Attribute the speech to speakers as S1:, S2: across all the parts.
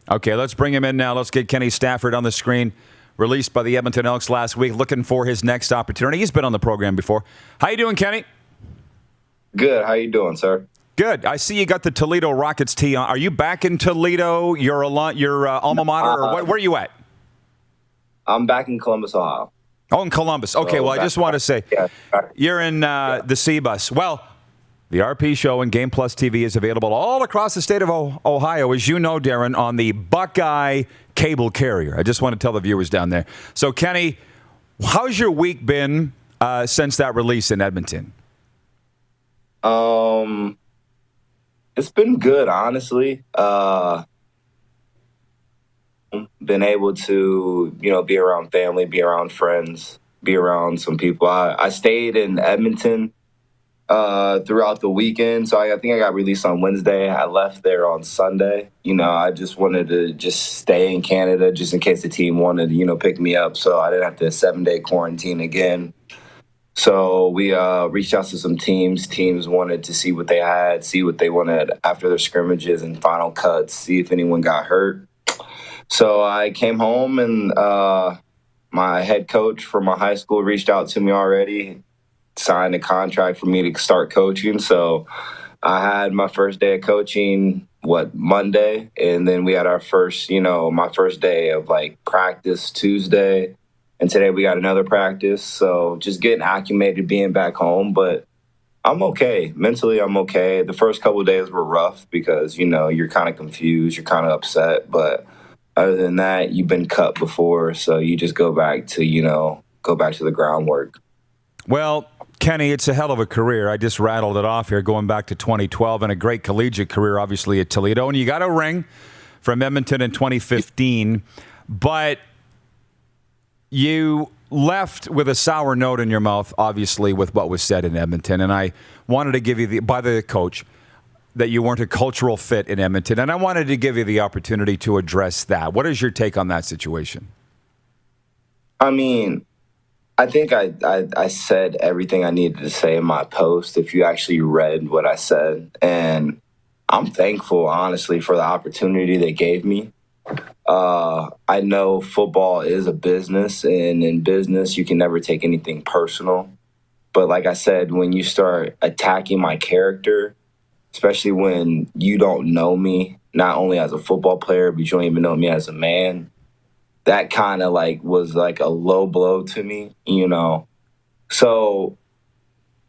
S1: Okay, let's bring him in now. Let's get Kenny Stafford on the screen. Released by the Edmonton Elks last week, looking for his next opportunity. He's been on the program before. How you doing, Kenny?
S2: Good. How you doing, sir?
S1: Good. I see you got the Toledo Rockets tee on. Are you back in Toledo? Your alma mater, or where are you at?
S2: I'm back in Columbus, Ohio.
S1: Oh, in Columbus. Okay, well, I just want to say, you're in the C-Bus. Well, the RP show and Game Plus TV is available all across the state of Ohio, as you know, Darren, on the Buckeye cable carrier. I just want to tell the viewers down there. So, Kenny, how's your week been since that release in Edmonton?
S2: It's been good, honestly. Been able to, be around family, be around friends, be around some people. I stayed in Edmonton throughout the weekend. So I think I got released on Wednesday. I left there on Sunday. I just wanted to just stay in Canada just in case the team wanted to, pick me up. So I didn't have to 7-day quarantine again. So we reached out to some teams. Teams wanted to see what they had, see what they wanted after their scrimmages and final cuts, see if anyone got hurt. So I came home and my head coach from my high school reached out to me already, signed a contract for me to start coaching. So I had my first day of coaching, Monday? And then we had our first, my first day of practice Tuesday. And today we got another practice. So just getting acclimated, being back home. But I'm okay. Mentally, I'm okay. The first couple of days were rough because, you're kind of confused, you're kind of upset. But other than that, you've been cut before. So you just go back to the groundwork.
S1: Well, Kenny, it's a hell of a career. I just rattled it off here, going back to 2012, and a great collegiate career, obviously, at Toledo. And you got a ring from Edmonton in 2015, but you left with a sour note in your mouth, obviously, with what was said in Edmonton. And I wanted to give you, by the coach, that you weren't a cultural fit in Edmonton. And I wanted to give you the opportunity to address that. What is your take on that situation?
S2: I mean, I think I said everything I needed to say in my post, if you actually read what I said. And I'm thankful, honestly, for the opportunity they gave me. I know football is a business, and in business, you can never take anything personal. But like I said, when you start attacking my character, especially when you don't know me, not only as a football player, but you don't even know me as a man, that kind of was a low blow to me, So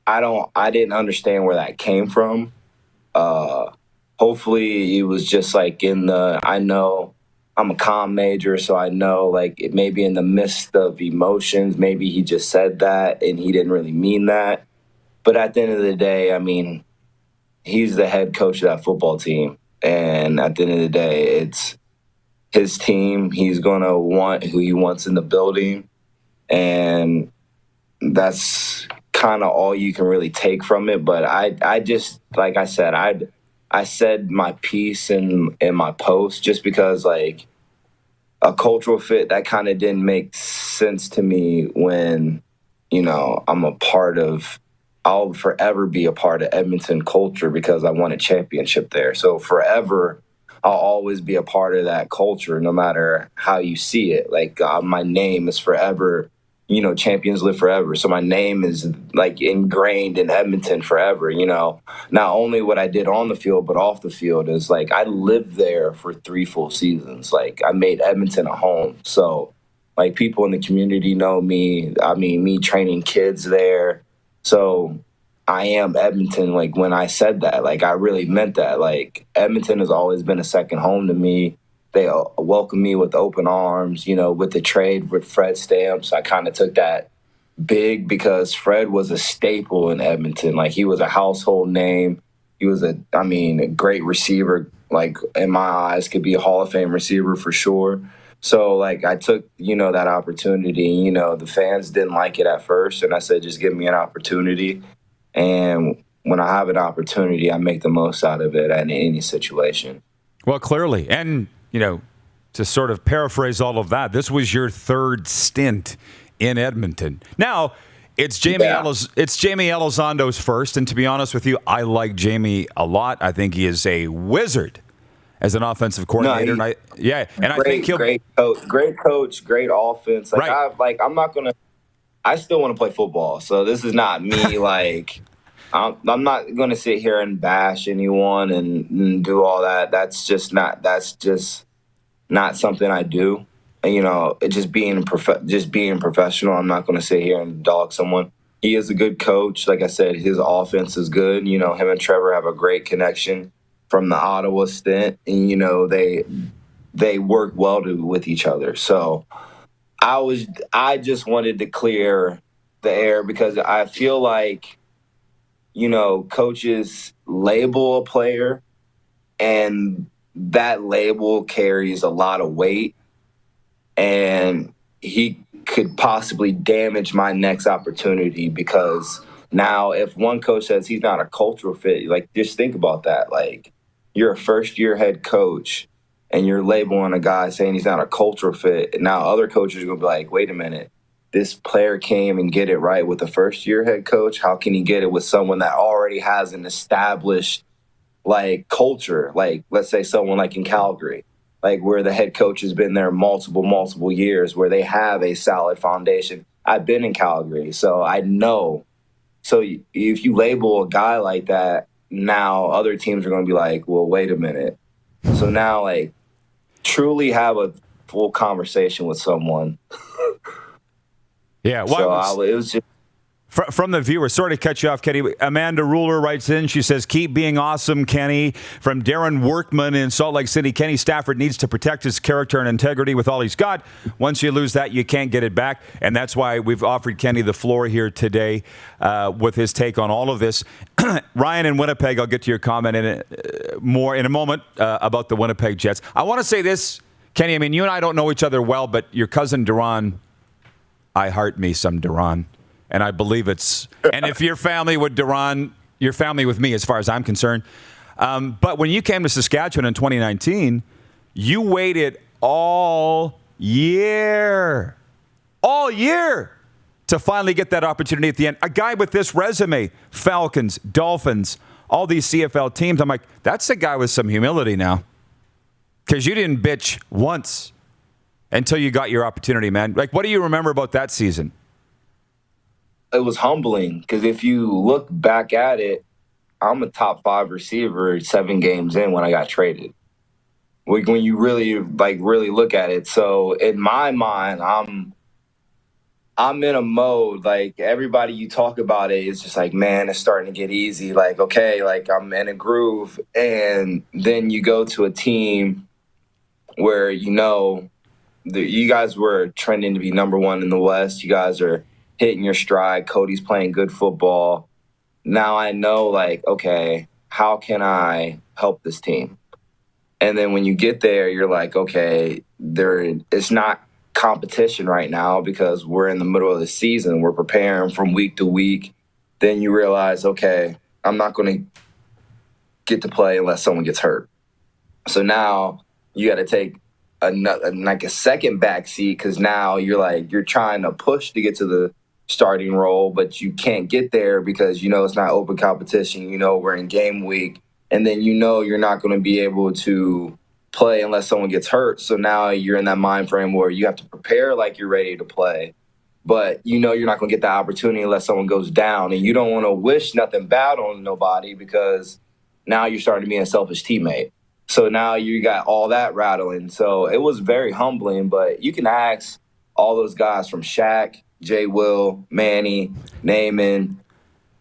S2: I didn't understand where that came from. Hopefully it was just I know I'm a comm major, so I know it maybe in the midst of emotions, maybe he just said that and he didn't really mean that. But at the end of the day, I mean, he's the head coach of that football team. And at the end of the day, it's his team. He's going to want who he wants in the building. And that's kind of all you can really take from it. But I just, like I said, I said my piece in my post just because, a cultural fit, that kind of didn't make sense to me when, I'll forever be a part of Edmonton culture because I won a championship there. So forever, I'll always be a part of that culture, no matter how you see it. My name is forever, champions live forever. So my name is ingrained in Edmonton forever, Not only what I did on the field, but off the field is I lived there for 3 full seasons. I made Edmonton a home. So people in the community know me. I mean, me training kids there. So I am Edmonton. When I said that, I really meant that. Edmonton has always been a second home to me. They welcomed me with open arms, with the trade with Fred Stamps. I kind of took that big because Fred was a staple in Edmonton. He was a household name. He was a great receiver, in my eyes, could be a Hall of Fame receiver for sure. So, I took, that opportunity. The fans didn't like it at first, and I said, just give me an opportunity. And when I have an opportunity, I make the most out of it in any situation.
S1: Well, clearly. And, to sort of paraphrase all of that, this was your third stint in Edmonton. Now, it's Jamie Elizondo's first, and to be honest with you, I like Jamie a lot. I think he is a wizard as an offensive coordinator.
S2: No,
S1: I think he'll
S2: great coach, great offense. Like
S1: right.
S2: I'm not gonna. I still want to play football, so this is not me. Like I'm not gonna sit here and bash anyone and do all that. That's just not something I do. Just being professional. I'm not gonna sit here and dog someone. He is a good coach. Like I said, his offense is good. Him and Trevor have a great connection from the Ottawa stint, and they work well with each other. So I just wanted to clear the air because I feel like coaches label a player, and that label carries a lot of weight, and he could possibly damage my next opportunity because now if one coach says he's not a cultural fit, like just think about that. Like you're a first-year head coach and you're labeling a guy saying he's not a cultural fit. And now other coaches are going to be like, wait a minute, this player came and get it right with a first-year head coach. How can he get it with someone that already has an established like culture? Like let's say someone like in Calgary, like where the head coach has been there multiple years, where they have a solid foundation. I've been in Calgary, so I know. So if you label a guy like that, now other teams are going to be like, well, wait a minute. So now, like, truly have a full conversation with someone.
S1: Yeah, well,
S2: so it was just.
S1: From the viewer, sorry to cut you off, Kenny. Amanda Ruler writes in. She says, keep being awesome, Kenny. From Darren Workman in Salt Lake City, Kenny Stafford needs to protect his character and integrity with all he's got. Once you lose that, you can't get it back. And that's why we've offered Kenny the floor here today with his take on all of this. Ryan in Winnipeg, I'll get to your comment more in a moment about the Winnipeg Jets. I want to say this, Kenny. I mean, you and I don't know each other well, but your cousin Duran, I heart me some Duran. And I believe it's, and if your family with Duran, your family with me as far as I'm concerned. But when you came to Saskatchewan in 2019, you waited all year to finally get that opportunity at the end. A guy with this resume, Falcons, Dolphins, all these CFL teams. I'm like, that's a guy with some humility now. Because you didn't bitch once until you got your opportunity, man. Like, what do you remember about that season?
S2: It was humbling because if you look back at it, I'm a top 5 receiver 7 games in when I got traded. When you really look at it. So in my mind, I'm in a mode like everybody you talk about it is just like, man, it's starting to get easy. Like, okay, like I'm in a groove. And then you go to a team where, you guys were trending to be number 1 in the West. You guys are hitting your stride. Cody's playing good football. Now I know, like, okay, how can I help this team? And then when you get there, you're like, okay, it's not competition right now because we're in the middle of the season. We're preparing from week to week. Then you realize, okay, I'm not going to get to play unless someone gets hurt. So now you got to take a second back seat because now you're trying to push to get to the starting role, but you can't get there because it's not open competition. We're in game week, and then you're not going to be able to play unless someone gets hurt. So now you're in that mind frame where you have to prepare like you're ready to play, but you're not going to get the opportunity unless someone goes down, and you don't want to wish nothing bad on nobody because now you're starting to be a selfish teammate. So now you got all that rattling. So it was very humbling, but you can ask all those guys from Shaq, Jay Will, Manny, Naaman,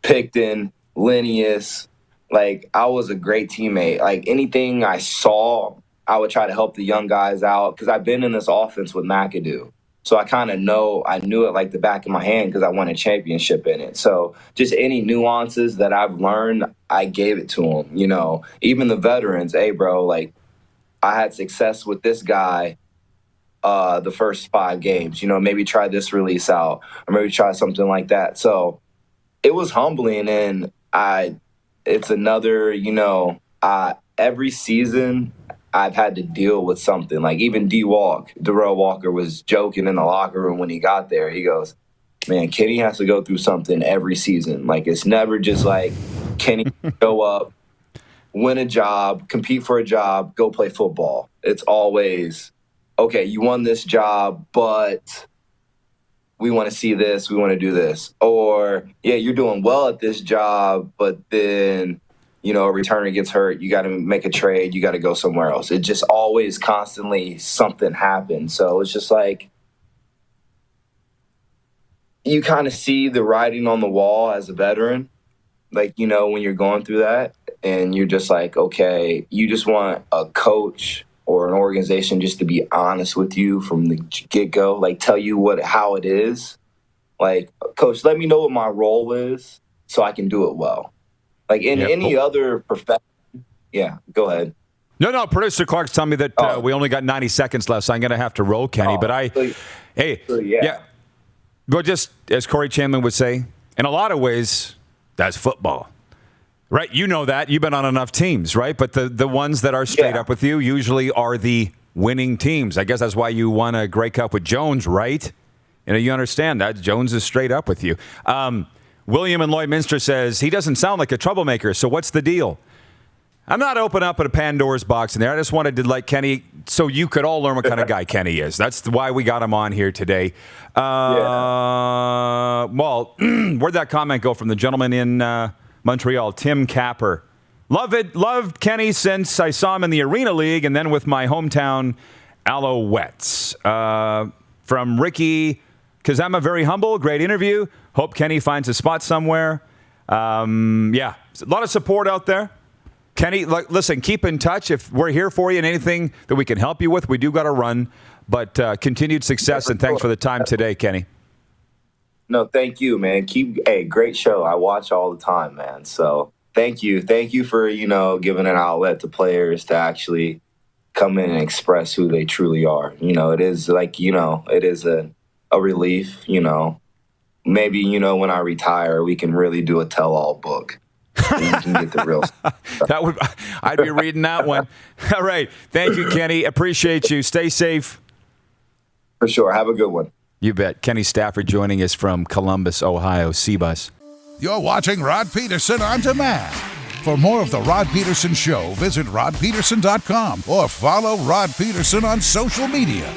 S2: Picton, Linnaeus. Like, I was a great teammate. Like, anything I saw, I would try to help the young guys out because I've been in this offense with McAdoo. So I knew it like the back of my hand because I won a championship in it. So just any nuances that I've learned, I gave it to them. Even the veterans, hey, bro, like, I had success with this guy the first 5 games, maybe try this release out or maybe try something like that. So it was humbling. And it's another, every season I've had to deal with something. Like even Darrell Walker was joking in the locker room when he got there. He goes, man, Kenny has to go through something every season. Like it's never just like Kenny show up win a job, compete for a job, go play football. It's always, okay, you won this job, but we want to see this, we want to do this. Or, yeah, you're doing well at this job, but then, a returner gets hurt, you got to make a trade, you got to go somewhere else. It just always constantly something happens. So it's just like, you kind of see the writing on the wall as a veteran, like, when you're going through that, and you're just like, okay, you just want a coach or an organization just to be honest with you from the get-go, like tell you how it is. Like, coach, let me know what my role is so I can do it well. Like in any other profession. Yeah, go ahead.
S1: No, producer Clark's telling me that we only got 90 seconds left, so I'm going to have to roll, Kenny. But but just as Corey Chandler would say, in a lot of ways, that's football. Right? You know that. You've been on enough teams, right? But the ones that are straight up with you usually are the winning teams. I guess that's why you won a Grey Cup with Jones, right? You understand that. Jones is straight up with you. William in Lloydminster says, he doesn't sound like a troublemaker, so what's the deal? I'm not opening up a Pandora's box in there. I just wanted to let Kenny, so you could all learn what kind of guy Kenny is. That's why we got him on here today. Well, where'd that comment go from the gentleman in Montreal, Tim Capper? Loved Kenny since I saw him in the Arena League and then with my hometown Alouettes. From Ricky, because I'm a very humble, great interview. Hope Kenny finds a spot somewhere. A lot of support out there. Kenny, listen, keep in touch. If we're here for you and anything that we can help you with, we do got to run. But continued success and thanks for the time today, Kenny.
S2: No, thank you, man. Great show. I watch all the time, man. So thank you. Thank you for, giving an outlet to players to actually come in and express who they truly are. It is like, it is a relief, Maybe, when I retire, we can really do a tell-all book. You can get the real stuff.
S1: I'd be reading that one. All right. Thank you, Kenny. Appreciate you. Stay safe.
S2: For sure. Have a good one.
S1: You bet. Kenny Stafford joining us from Columbus, Ohio. C-Bus.
S3: You're watching Rod Pedersen On Demand. For more of The Rod Pedersen Show, visit rodpedersen.com or follow Rod Pedersen on social media.